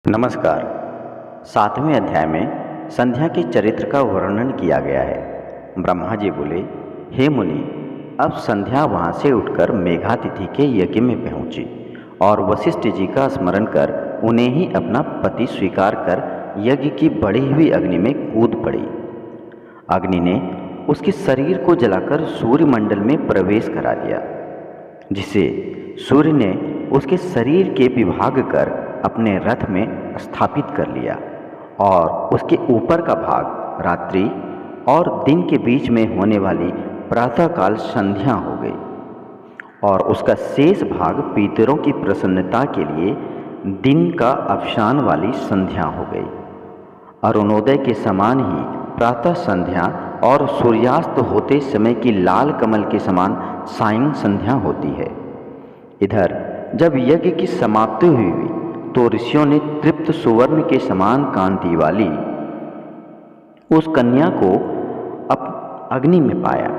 नमस्कार। 7वें अध्याय में संध्या के चरित्र का वर्णन किया गया है। ब्रह्मा जी बोले, हे मुनि, अब संध्या वहाँ से उठकर मेघातिथि के यज्ञ में पहुंची और वशिष्ठ जी का स्मरण कर उन्हें ही अपना पति स्वीकार कर यज्ञ की बढ़ी हुई अग्नि में कूद पड़ी। अग्नि ने उसके शरीर को जलाकर सूर्य मंडल में प्रवेश करा दिया, जिसे सूर्य ने उसके शरीर के विभाग कर अपने रथ में स्थापित कर लिया और उसके ऊपर का भाग रात्रि और दिन के बीच में होने वाली प्रातःकाल संध्या हो गई और उसका शेष भाग पितरों की प्रसन्नता के लिए दिन का अवसान वाली संध्या हो गई। अरुणोदय के समान ही प्रातः संध्या और सूर्यास्त होते समय की लाल कमल के समान सायं संध्या होती है। इधर जब यज्ञ की समाप्ति हुई तो ऋषियों ने तृप्त सुवर्ण के समान कांति वाली उस कन्या को अग्नि में पाया।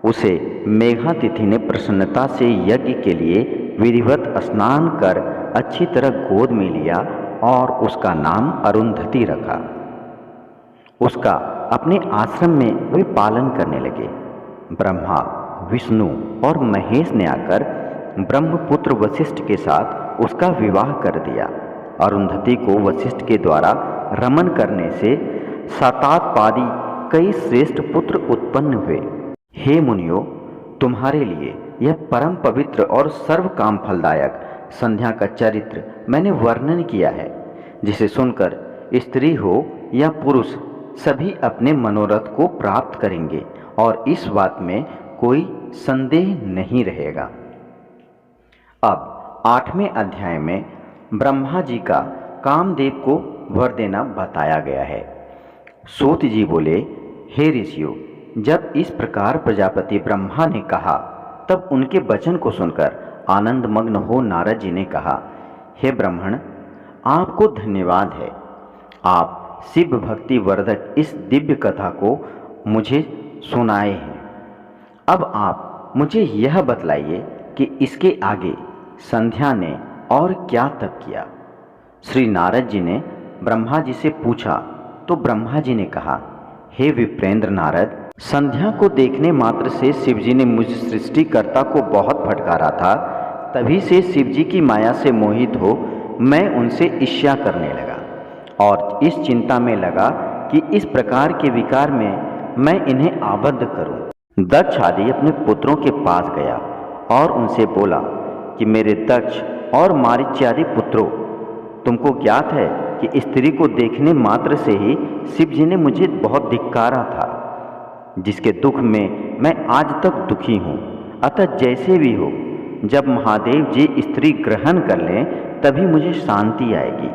उसे मेघातिथि ने प्रसन्नता से यज्ञ के लिए विधिवत स्नान कर अच्छी तरह गोद में लिया और उसका नाम अरुंधति रखा। उसका अपने आश्रम में वे पालन करने लगे। ब्रह्मा, विष्णु और महेश ने आकर ब्रह्मपुत्र वशिष्ठ के साथ उसका विवाह कर दिया। अरुंधति को वशिष्ठ के द्वारा रमन करने से शतात्पादी कई श्रेष्ठ पुत्र उत्पन्न हुए। हे मुनियों, तुम्हारे लिए यह परम पवित्र और सर्व काम फलदायक संध्या का चरित्र मैंने वर्णन किया है, जिसे सुनकर स्त्री हो या पुरुष सभी अपने मनोरथ को प्राप्त करेंगे और इस बात में कोई संदेह नहीं रहेगा। अब 8वें अध्याय में ब्रह्मा जी का कामदेव को वर देना बताया गया है। सूत जी बोले, हे ऋषियों, जब इस प्रकार प्रजापति ब्रह्मा ने कहा तब उनके वचन को सुनकर आनंद मग्न हो नारद जी ने कहा, हे ब्राह्मण, आपको धन्यवाद है। आप शिव भक्ति वर्धक इस दिव्य कथा को मुझे सुनाए हैं। अब आप मुझे यह बतलाइए कि इसके आगे संध्या ने और क्या तप किया। श्री नारद जी ने ब्रह्मा जी से पूछा तो ब्रह्मा जी ने कहा, हे विप्रेंद्र नारद, संध्या को देखने मात्र से शिव जी ने मुझ सृष्टिकर्ता को बहुत फटकारा था। तभी से शिव जी की माया से मोहित हो मैं उनसे ईर्ष्या करने लगा और इस चिंता में लगा कि इस प्रकार के विकार में मैं इन्हें आबद्ध करूं। दक्ष आदि अपने पुत्रों के पास गया और उनसे बोला कि मेरे दक्ष और मारीच्यादि पुत्रों, तुमको ज्ञात है कि स्त्री को देखने मात्र से ही शिव जी ने मुझे बहुत धिक्कारा था, जिसके दुख में मैं आज तक दुखी हूँ। अतः जैसे भी हो, जब महादेव जी स्त्री ग्रहण कर लें तभी मुझे शांति आएगी।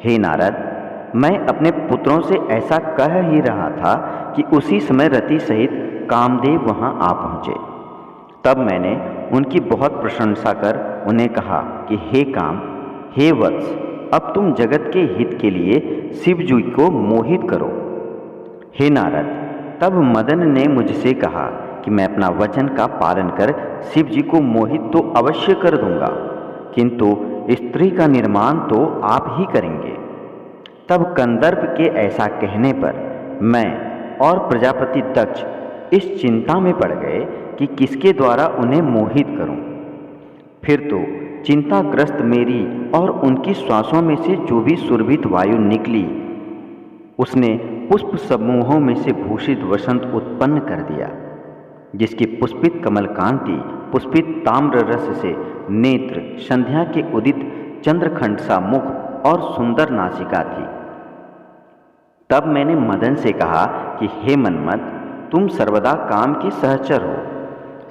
हे नारद, मैं अपने पुत्रों से ऐसा कह ही रहा था कि उसी समय रति सहित कामदेव वहाँ आ पहुँचे। तब मैंने उनकी बहुत प्रशंसा कर उन्हें कहा कि हे काम, हे वत्स, अब तुम जगत के हित के लिए शिव जी को मोहित करो। हे नारद, तब मदन ने मुझसे कहा कि मैं अपना वचन का पालन कर शिव जी को मोहित तो अवश्य कर दूंगा, किंतु स्त्री का निर्माण तो आप ही करेंगे। तब कंदर्प के ऐसा कहने पर मैं और प्रजापति दक्ष इस चिंता में पड़ गए कि किसके द्वारा उन्हें मोहित करूं। फिर तो चिंताग्रस्त मेरी और उनकी श्वासों में से जो भी सुरभित वायु निकली, उसने पुष्प समूहों में से भूषित वसंत उत्पन्न कर दिया, जिसकी पुष्पित कमल कांति पुष्पित ताम्र रस से नेत्र, संध्या के उदित चंद्रखंड सा मुख और सुंदर नासिका थी। तब मैंने मदन से कहा कि हे मन्मथ, तुम सर्वदा काम के सहचर हो,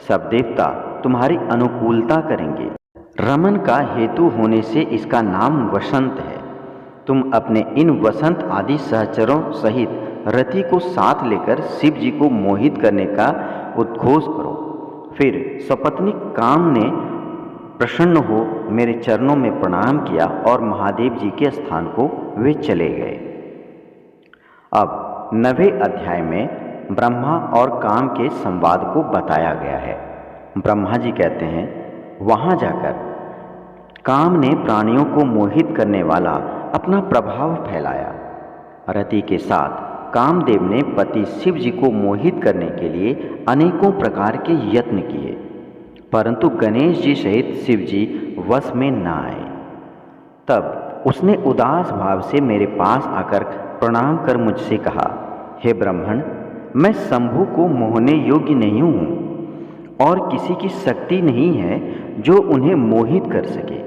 सब देवता तुम्हारी अनुकूलता करेंगे। रमन का हेतु होने से इसका नाम वसंत है। तुम अपने इन वसंत आदि सहचरों सहित रति को साथ लेकर शिव जी को मोहित करने का उद्घोष करो। फिर सपत्नी काम ने प्रसन्न हो मेरे चरणों में प्रणाम किया और महादेव जी के स्थान को वे चले गए। अब 9वें अध्याय में ब्रह्मा और काम के संवाद को बताया गया है। ब्रह्मा जी कहते हैं, वहाँ जाकर काम ने प्राणियों को मोहित करने वाला अपना प्रभाव फैलाया। रति के साथ कामदेव ने पति शिव जी को मोहित करने के लिए अनेकों प्रकार के यत्न किए, परंतु गणेश जी सहित शिव जी वश में न आए। तब उसने उदास भाव से मेरे पास आकर प्रणाम कर मुझसे कहा, हे ब्राह्मण, मैं शंभु को मोहने योग्य नहीं हूँ और किसी की शक्ति नहीं है जो उन्हें मोहित कर सके।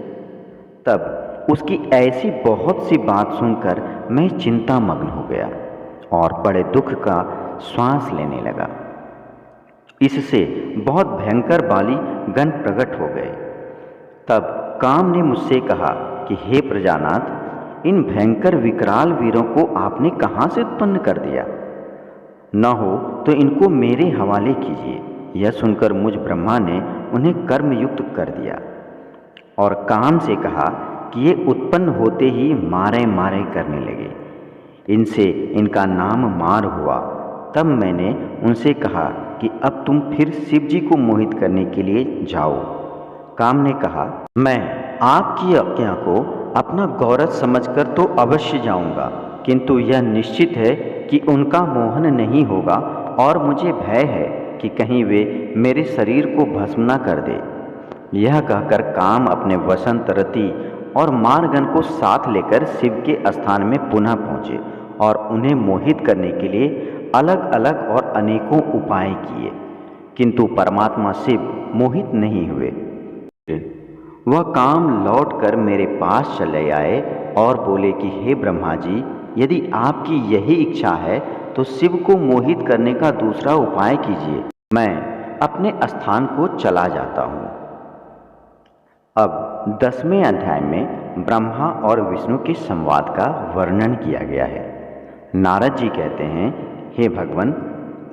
तब उसकी ऐसी बहुत सी बात सुनकर मैं चिंतामग्न हो गया और बड़े दुख का श्वास लेने लगा। इससे बहुत भयंकर बाली गण प्रकट हो गए। तब काम ने मुझसे कहा कि हे प्रजानाथ, इन भयंकर विकराल वीरों को आपने कहाँ से उत्पन्न कर दिया? न हो तो इनको मेरे हवाले कीजिए। यह सुनकर मुझ ब्रह्मा ने उन्हें कर्मयुक्त कर दिया और काम से कहा कि ये उत्पन्न होते ही मारे मारे करने लगे। इनसे इनका नाम मार हुआ। तब मैंने उनसे कहा कि अब तुम फिर शिव जी को मोहित करने के लिए जाओ। काम ने कहा, मैं आपकी आज्ञा को अपना गौरव समझकर तो अवश्य जाऊंगा, किंतु यह निश्चित है कि उनका मोहन नहीं होगा और मुझे भय है कि कहीं वे मेरे शरीर को भस्म न कर दे। यह कहकर काम अपने वसंत रति और मारगण को साथ लेकर शिव के स्थान में पुनः पहुँचे और उन्हें मोहित करने के लिए अलग अलग और अनेकों उपाय किए, किंतु परमात्मा शिव मोहित नहीं हुए। वह काम लौटकर मेरे पास चले आए और बोले कि हे ब्रह्मा जी, यदि आपकी यही इच्छा है तो शिव को मोहित करने का दूसरा उपाय कीजिए। मैं अपने स्थान को चला जाता हूँ। अब 10वें अध्याय में ब्रह्मा और विष्णु के संवाद का वर्णन किया गया है। नारद जी कहते हैं, हे भगवान,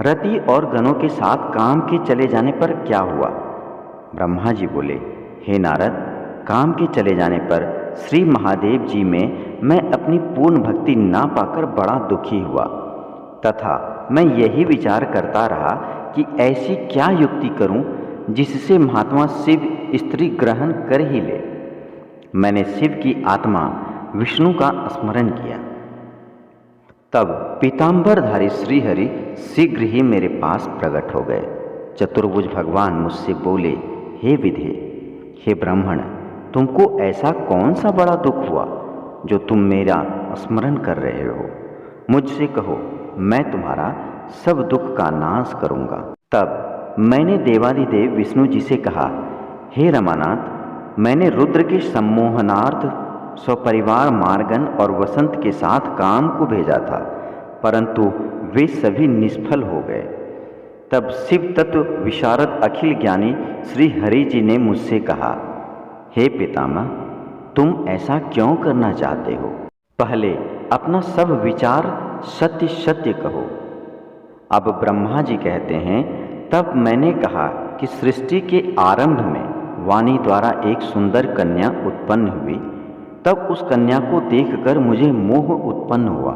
रति और गणों के साथ काम के चले जाने पर क्या हुआ? ब्रह्मा जी बोले, हे नारद, काम के चले जाने पर श्री महादेव जी में मैं अपनी पूर्ण भक्ति ना पाकर बड़ा दुखी हुआ तथा मैं यही विचार करता रहा कि ऐसी क्या युक्ति करूं जिससे महात्मा शिव स्त्री ग्रहण कर ही ले। मैंने शिव की आत्मा विष्णु का स्मरण किया। तब पीतांबरधारी श्रीहरि शीघ्र ही मेरे पास प्रकट हो गए। चतुर्भुज भगवान मुझसे बोले, हे विधे, हे ब्राह्मण, तुमको ऐसा कौन सा बड़ा दुख हुआ जो तुम मेरा स्मरण कर रहे हो? मुझसे कहो, मैं तुम्हारा सब दुख का नाश करूंगा। तब मैंने देवादिदेव विष्णु जी से कहा, हे रमानाथ, मैंने रुद्र के सम्मोहनार्थ स्वपरिवार मार्गन और वसंत के साथ काम को भेजा था, परंतु वे सभी निष्फल हो गए। तब शिव तत्व विशारद अखिल ज्ञानी श्री हरि जी ने मुझसे कहा, हे पितामह, तुम ऐसा क्यों करना चाहते हो? पहले अपना सब विचार सत्य सत्य कहो। अब ब्रह्मा जी कहते हैं, तब मैंने कहा कि सृष्टि के आरंभ में वाणी द्वारा एक सुंदर कन्या उत्पन्न हुई। तब उस कन्या को देखकर मुझे मोह उत्पन्न हुआ।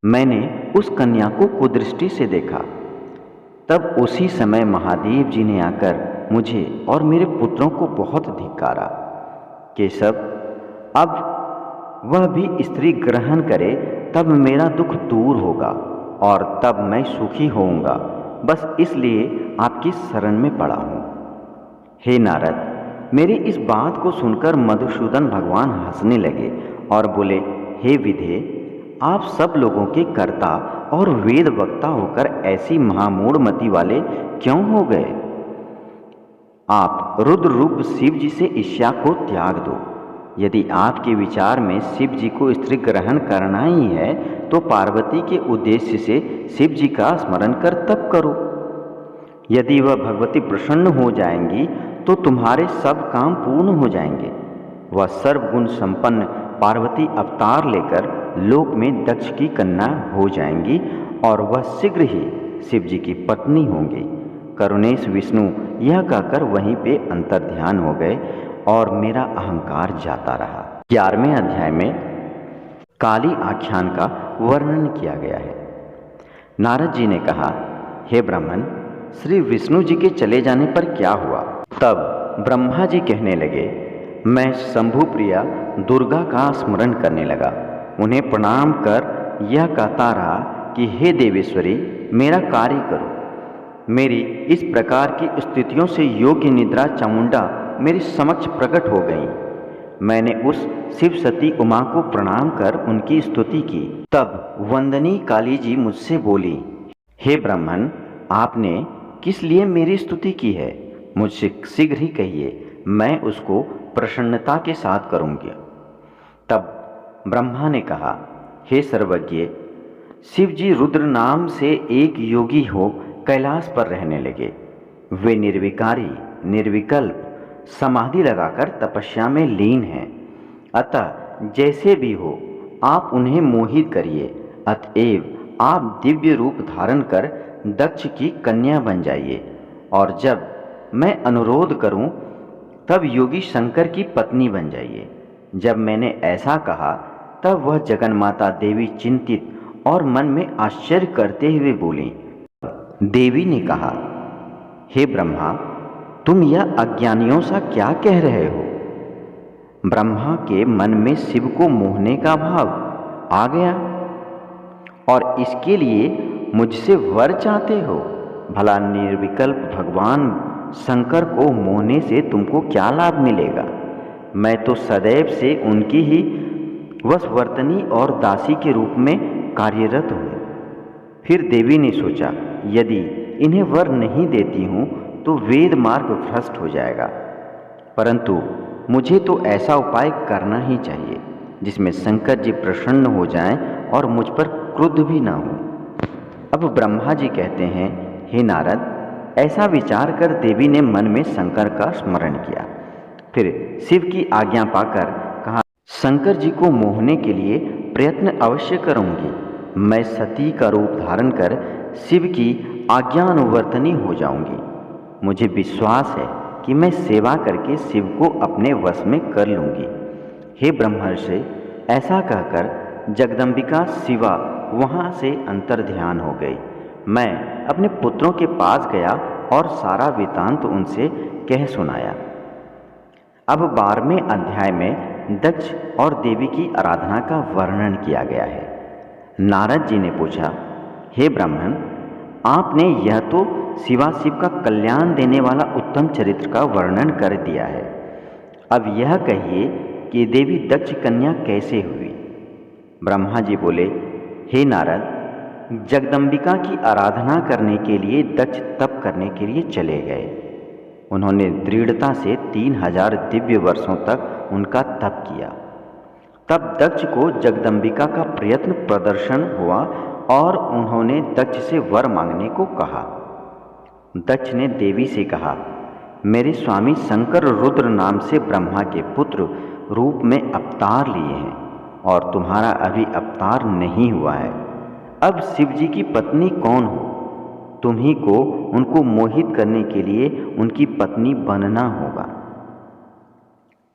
मैंने उस कन्या को कुदृष्टि से देखा। तब उसी समय महादेव जी ने आकर मुझे और मेरे पुत्रों को बहुत धिक्कारा। केशव, अब वह भी स्त्री ग्रहण करे तब मेरा दुख दूर होगा और तब मैं सुखी होऊंगा। बस इसलिए आपकी शरण में पड़ा हूँ। हे नारद, मेरी इस बात को सुनकर मधुसूदन भगवान हंसने लगे और बोले, हे विधे, आप सब लोगों के कर्ता और वेद वक्ता होकर ऐसी महामूढ़ मति वाले क्यों हो गए? आप रुद्र रूप शिव जी से ईर्ष्या को त्याग दो। यदि आपके विचार में शिव जी को स्त्री ग्रहण करना ही है तो पार्वती के उद्देश्य से शिव जी का स्मरण कर तप करो। यदि वह भगवती प्रसन्न हो जाएंगी तो तुम्हारे सब काम पूर्ण हो जाएंगे। वह सर्वगुण संपन्न पार्वती अवतार लेकर लोक में दक्ष की कन्या हो जाएंगी और वह शीघ्र ही शिव जी की पत्नी होंगी। करुणेश विष्णु यह कहकर वहीं पे अंतर्ध्यान हो गए और मेरा अहंकार जाता रहा। 11वें अध्याय में काली आख्यान का वर्णन किया गया है। नारद जी ने कहा, हे ब्राह्मण, श्री विष्णु जी के चले जाने पर क्या हुआ? तब ब्रह्मा जी कहने लगे, मैं शंभु प्रिया दुर्गा का स्मरण करने लगा। उन्हें प्रणाम कर यह कहता रहा कि हे देवेश्वरी, मेरा कार्य करो। मेरी इस प्रकार की स्थितियों से योग्य निद्रा चामुंडा मेरे समक्ष प्रकट हो गई। मैंने उस शिव सती उमा को प्रणाम कर उनकी स्तुति की। तब वंदनी काली जी मुझसे बोली, हे ब्राह्मण, आपने किस लिए मेरी स्तुति की है? मुझसे शीघ्र ही कहिए, मैं उसको प्रसन्नता के साथ करूँगी। तब ब्रह्मा ने कहा, हे सर्वज्ञ, शिव जी रुद्र नाम से एक योगी हो कैलाश पर रहने लगे। वे निर्विकारी, निर्विकल्प समाधि लगाकर तपस्या में लीन हैं। अतः जैसे भी हो आप उन्हें मोहित करिए। अतएव आप दिव्य रूप धारण कर दक्ष की कन्या बन जाइए, और जब मैं अनुरोध करूं तब योगी शंकर की पत्नी बन जाइए। जब मैंने ऐसा कहा तब वह जगन्माता देवी चिंतित और मन में आश्चर्य करते हुए बोली। देवी ने कहा, हे ब्रह्मा, तुम यह अज्ञानियों सा क्या कह रहे हो? ब्रह्मा के मन में शिव को मोहने का भाव आ गया और इसके लिए मुझसे वर चाहते हो। भला निर्विकल्प भगवान शंकर को मोहने से तुमको क्या लाभ मिलेगा? मैं तो सदैव से उनकी ही वशवर्तनी और दासी के रूप में कार्यरत हूँ। फिर देवी ने सोचा, यदि इन्हें वर नहीं देती हूँ तो वेद मार्ग भ्रष्ट हो जाएगा, परंतु मुझे तो ऐसा उपाय करना ही चाहिए जिसमें शंकर जी प्रसन्न हो जाएं और मुझ पर क्रुद्ध भी ना हो। अब ब्रह्मा जी कहते हैं, हे नारद, ऐसा विचार कर देवी ने मन में शंकर का स्मरण किया। फिर शिव की आज्ञा पाकर कहा, शंकर जी को मोहने के लिए प्रयत्न अवश्य करूंगी। मैं सती का रूप धारण कर शिव की आज्ञानुवर्तनी हो जाऊंगी। मुझे विश्वास है कि मैं सेवा करके शिव को अपने वश में कर लूंगी। हे ब्रह्मर्षि, ऐसा कहकर जगदम्बिका शिवा वहाँ से अंतर्ध्यान हो गई। मैं अपने पुत्रों के पास गया और सारा वृतांत उनसे कह सुनाया। अब 12वें अध्याय में दक्ष और देवी की आराधना का वर्णन किया गया है। नारद जी ने पूछा, हे ब्राह्मण, आपने यह तो शिवाशिव का कल्याण देने वाला उत्तम चरित्र का वर्णन कर दिया है। अब यह कहिए कि देवी दक्ष कन्या कैसे हुई? ब्रह्मा जी बोले, हे नारद, जगदम्बिका की आराधना करने के लिए दक्ष तप करने के लिए चले गए। उन्होंने दृढ़ता से 3000 दिव्य वर्षों तक उनका तप किया। तब दक्ष को जगदम्बिका का प्रयत्न प्रदर्शन हुआ और उन्होंने दक्ष से वर मांगने को कहा। दक्ष ने देवी से कहा, मेरे स्वामी शंकर रुद्र नाम से ब्रह्मा के पुत्र रूप में अवतार लिए हैं और तुम्हारा अभी अवतार नहीं हुआ है। अब शिव जी की पत्नी कौन हो? तुम ही को उनको मोहित करने के लिए उनकी पत्नी बनना होगा।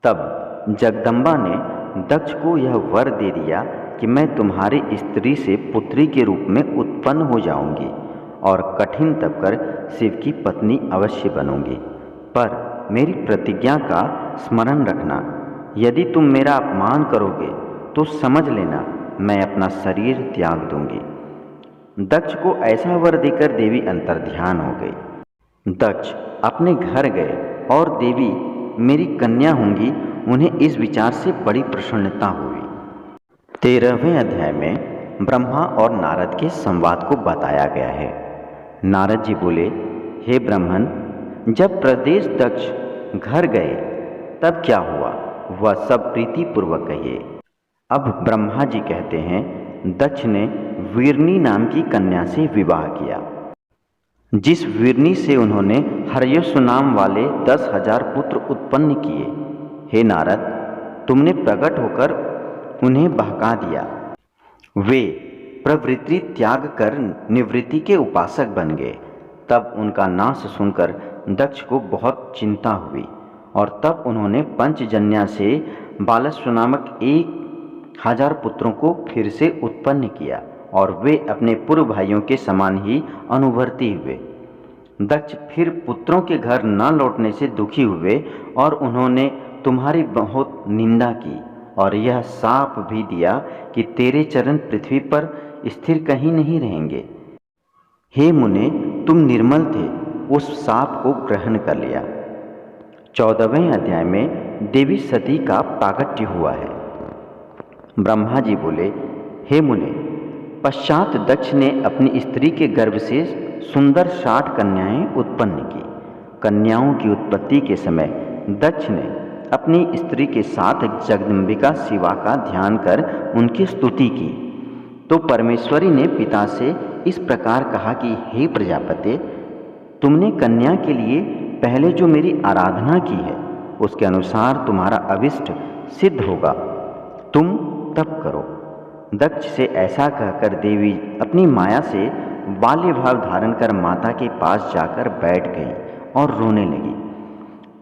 तब जगदम्बा ने दक्ष को यह वर दे दिया कि मैं तुम्हारी स्त्री से पुत्री के रूप में उत्पन्न हो जाऊंगी और कठिन तप कर शिव की पत्नी अवश्य बनूंगी। पर मेरी प्रतिज्ञा का स्मरण रखना, यदि तुम मेरा अपमान करोगे तो समझ लेना मैं अपना शरीर त्याग दूंगी। दक्ष को ऐसा वर देकर देवी अंतर्ध्यान हो गई। दक्ष अपने घर गए और देवी मेरी कन्या होंगी, उन्हें इस विचार से बड़ी प्रसन्नता हुई। 13वें अध्याय में ब्रह्मा और नारद के संवाद को बताया गया है। नारद जी बोले, हे ब्राह्मण, जब प्रदेश दक्ष घर गए तब क्या हुआ वह सब प्रीतिपूर्वक कहिए। अब ब्रह्मा जी कहते हैं, दक्ष ने वीरनी नाम की कन्या से विवाह किया। जिस वीरनी से उन्होंने हर्यश्व नाम वाले 10,000 पुत्र उत्पन्न किए। हे नारद, तुमने प्रकट होकर उन्हें बहका दिया। वे प्रवृत्ति त्याग कर निवृत्ति के उपासक बन गए। तब उनका नाश सुनकर दक्ष को बहुत चिंता हुई और तब उन्होंने पंचजन्या से बालस्व नामक 1,000 पुत्रों को फिर से उत्पन्न किया और वे अपने पूर्व भाइयों के समान ही अनुवर्ती हुए। दक्ष फिर पुत्रों के घर न लौटने से दुखी हुए और उन्होंने तुम्हारी बहुत निंदा की और यह शाप भी दिया कि तेरे चरण पृथ्वी पर स्थिर कहीं नहीं रहेंगे। हे मुने, तुम निर्मल थे, उस शाप को ग्रहण कर लिया। 14वें अध्याय में देवी सती का प्राकट्य हुआ है। ब्रह्मा जी बोले, हे मुने, पश्चात दक्ष ने अपनी स्त्री के गर्भ से सुंदर 60 कन्याएं उत्पन्न की। कन्याओं की उत्पत्ति के समय दक्ष ने अपनी स्त्री के साथ जगदम्बिका शिवा का ध्यान कर उनकी स्तुति की। तो परमेश्वरी ने पिता से इस प्रकार कहा कि हे प्रजापते, तुमने कन्या के लिए पहले जो मेरी आराधना की है उसके अनुसार तुम्हारा अभिष्ट सिद्ध होगा, तुम तप करो। दक्ष से ऐसा कहकर देवी अपनी माया से बाल्य भाव धारण कर माता के पास जाकर बैठ गई और रोने लगी।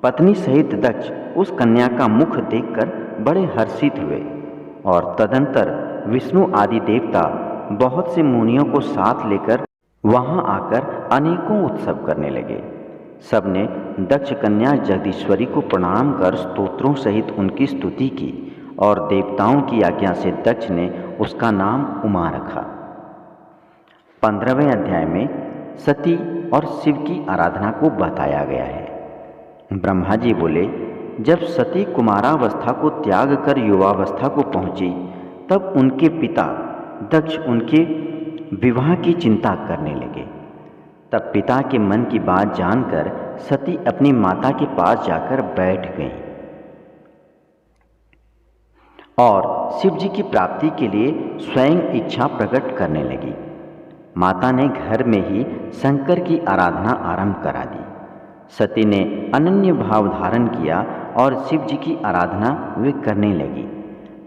पत्नी सहित दक्ष उस कन्या का मुख देखकर बड़े हर्षित हुए और तदंतर विष्णु आदि देवता बहुत से मुनियों को साथ लेकर वहां आकर अनेकों उत्सव करने लगे। सबने दक्ष कन्या जगदीश्वरी को प्रणाम कर स्तोत्रों सहित उनकी स्तुति की और देवताओं की आज्ञा से दक्ष ने उसका नाम उमा रखा। 15वें अध्याय में सती और शिव की आराधना को बताया गया है। ब्रह्मा जी बोले, जब सती कुमारावस्था को त्याग कर युवावस्था को पहुंची तब उनके पिता दक्ष उनके विवाह की चिंता करने लगे। तब पिता के मन की बात जानकर सती अपनी माता के पास जाकर बैठ गईं और शिव जी की प्राप्ति के लिए स्वयं इच्छा प्रकट करने लगी। माता ने घर में ही शंकर की आराधना आरंभ करा दी। सती ने अनन्य भाव धारण किया और शिव जी की आराधना वे करने लगी।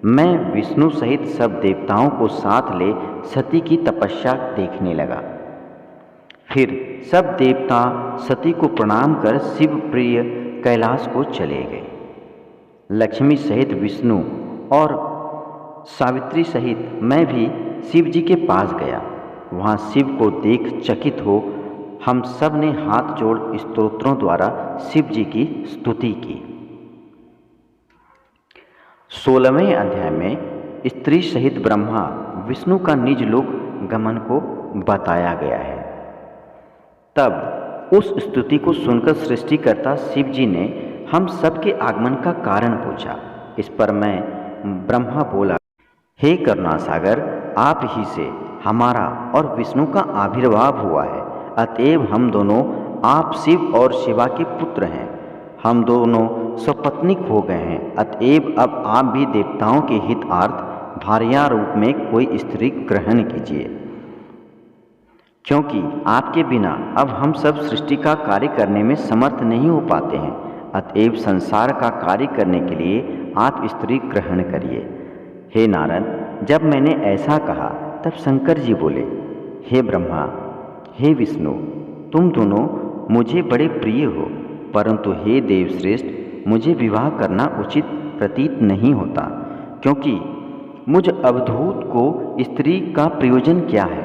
मैं विष्णु सहित सब देवताओं को साथ ले सती की तपस्या देखने लगा। फिर सब देवता सती को प्रणाम कर शिव प्रिय कैलाश को चले गए। लक्ष्मी सहित विष्णु और सावित्री सहित मैं भी शिव जी के पास गया। वहाँ शिव को देख चकित हो हम सब ने हाथ जोड़ स्तोत्रों द्वारा शिव जी की स्तुति की। 16वें अध्याय में स्त्री सहित ब्रह्मा विष्णु का निज लोक गमन को बताया गया है। तब उस स्तुति को सुनकर सृष्टिकर्ता शिव जी ने हम सबके आगमन का कारण पूछा। इस पर मैं ब्रह्मा बोला, हे करुणासागर, आप ही से हमारा और विष्णु का आविर्भाव हुआ है, अतएव हम दोनों आप शिव और शिवा के पुत्र हैं। हम दोनों सपत्नीक हो गए हैं, अतएव अब आप भी देवताओं के हितार्थ भार्या रूप में कोई स्त्री ग्रहण कीजिए, क्योंकि आपके बिना अब हम सब सृष्टि का कार्य करने में समर्थ नहीं हो पाते हैं। अतएव संसार का कार्य करने के लिए आप स्त्री ग्रहण करिए। हे नारद, जब मैंने ऐसा कहा तब शंकर जी बोले, हे ब्रह्मा, हे विष्णु, तुम दोनों मुझे बड़े प्रिय हो, परंतु हे देवश्रेष्ठ, मुझे विवाह करना उचित प्रतीत नहीं होता, क्योंकि मुझ अवधूत को स्त्री का प्रयोजन क्या है।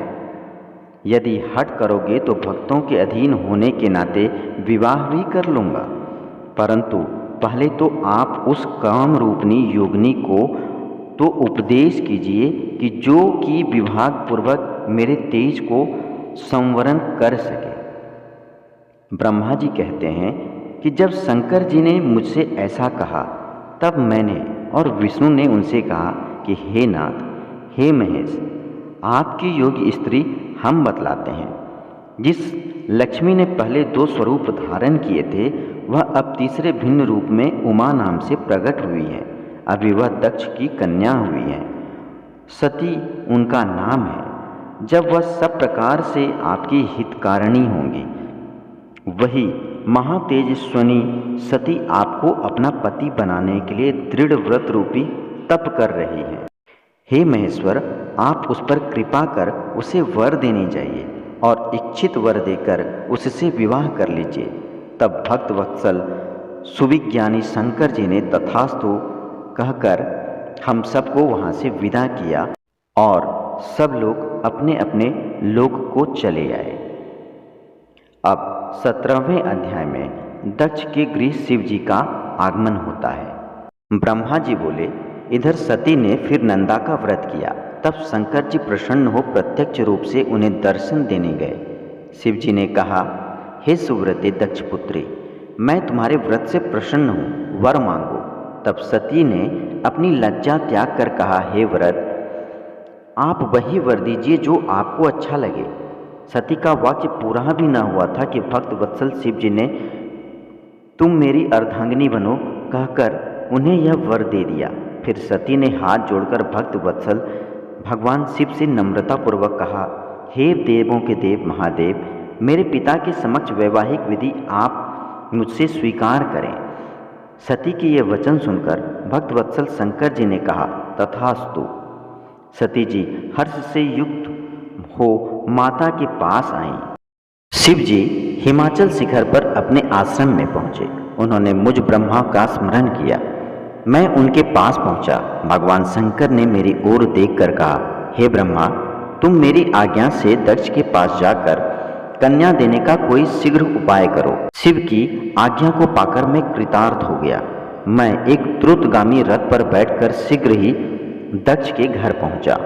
यदि हठ करोगे तो भक्तों के अधीन होने के नाते विवाह भी कर लूँगा, परंतु पहले तो आप उस काम रूपनी योगिनी को तो उपदेश कीजिए कि जो कि विभाग पूर्वक मेरे तेज को संवरण कर सके। ब्रह्मा जी कहते हैं कि जब शंकर जी ने मुझसे ऐसा कहा तब मैंने और विष्णु ने उनसे कहा कि हे नाथ, हे महेश, आपकी योग्य स्त्री हम बतलाते हैं। जिस लक्ष्मी ने पहले 2 स्वरूप धारण किए थे वह अब तीसरे भिन्न रूप में उमा नाम से प्रकट हुई है। अभी वह दक्ष की कन्या हुई है, सती उनका नाम है। जब वह सब प्रकार से आपकी हितकारिणी होंगी, वही महातेजस्विनी सती आपको अपना पति बनाने के लिए दृढ़ व्रत रूपी तप कर रही है। हे महेश्वर, आप उस पर कृपा कर उसे वर देने जाइए और इच्छित वर देकर उससे विवाह कर लीजिए। तब भक्त वत्सल सुविज्ञानी शंकर जी ने तथास्तु कहकर हम सबको वहाँ से विदा किया और सब लोग अपने अपने लोक को चले आए। अब 17वें अध्याय में दक्ष के गृह शिव जी का आगमन होता है। ब्रह्मा जी बोले, इधर सती ने फिर नंदा का व्रत किया। तब शंकर जी प्रसन्न हो प्रत्यक्ष रूप से उन्हें दर्शन देने गए। शिव जी ने कहा, हे सुव्रते दक्ष पुत्री, मैं तुम्हारे व्रत से प्रसन्न हूँ, वर मांगो। तब सती ने अपनी लज्जा त्याग कर कहा, हे व्रत, आप वही वर दीजिए जो आपको अच्छा लगे। सती का वाक्य पूरा भी न हुआ था कि भक्त वत्सल शिव जी ने तुम मेरी अर्धांगिनी बनो कहकर उन्हें यह वर दे दिया। फिर सती ने हाथ जोड़कर भक्त वत्सल भगवान शिव से नम्रतापूर्वक कहा, हे देवों के देव महादेव, मेरे पिता के समक्ष वैवाहिक विधि आप मुझसे स्वीकार करें। सती के ये वचन सुनकर भक्त वत्सल शंकर जी ने कहा, तथास्तु। सती जी हर्ष से युक्त हो माता के पास आईं। शिव जी हिमाचल शिखर पर अपने आश्रम में पहुंचे। उन्होंने मुझ ब्रह्मा का स्मरण किया। मैं उनके पास पहुंचा। भगवान शंकर ने मेरी ओर देखकर कहा, हे ब्रह्मा, तुम मेरी आज्ञा से दक्ष के पास जाकर कन्या देने का कोई शीघ्र उपाय करो। शिव की आज्ञा को पाकर मैं कृतार्थ हो गया। मैं एक द्रुतगामी रथ पर बैठकर शीघ्र ही दक्ष के घर पहुंचा।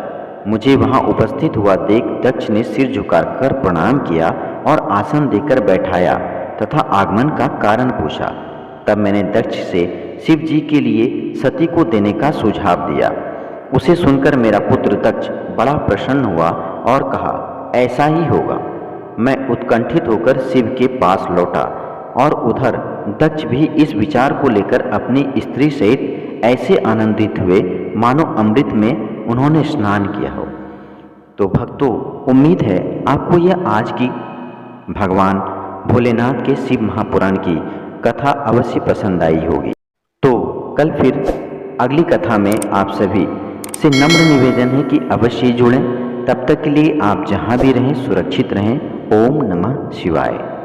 मुझे वहां उपस्थित हुआ देख दक्ष ने सिर झुकाकर प्रणाम किया और आसन देकर बैठाया तथा आगमन का कारण पूछा। तब मैंने दक्ष से शिव जी के लिए सती को देने का सुझाव दिया। उसे सुनकर मेरा पुत्र दक्ष बड़ा प्रसन्न हुआ और कहा, ऐसा ही होगा। मैं उत्कंठित होकर शिव के पास लौटा और उधर दक्ष भी इस विचार को लेकर अपनी स्त्री सहित ऐसे आनंदित हुए मानो अमृत में उन्होंने स्नान किया हो। तो भक्तों, उम्मीद है आपको यह आज की भगवान भोलेनाथ के शिव महापुराण की कथा अवश्य पसंद आई होगी। तो कल फिर अगली कथा में आप सभी से नम्र निवेदन है कि अवश्य जुड़ें। तब तक के लिए आप जहाँ भी रहें सुरक्षित रहें। ओम नमः शिवाय।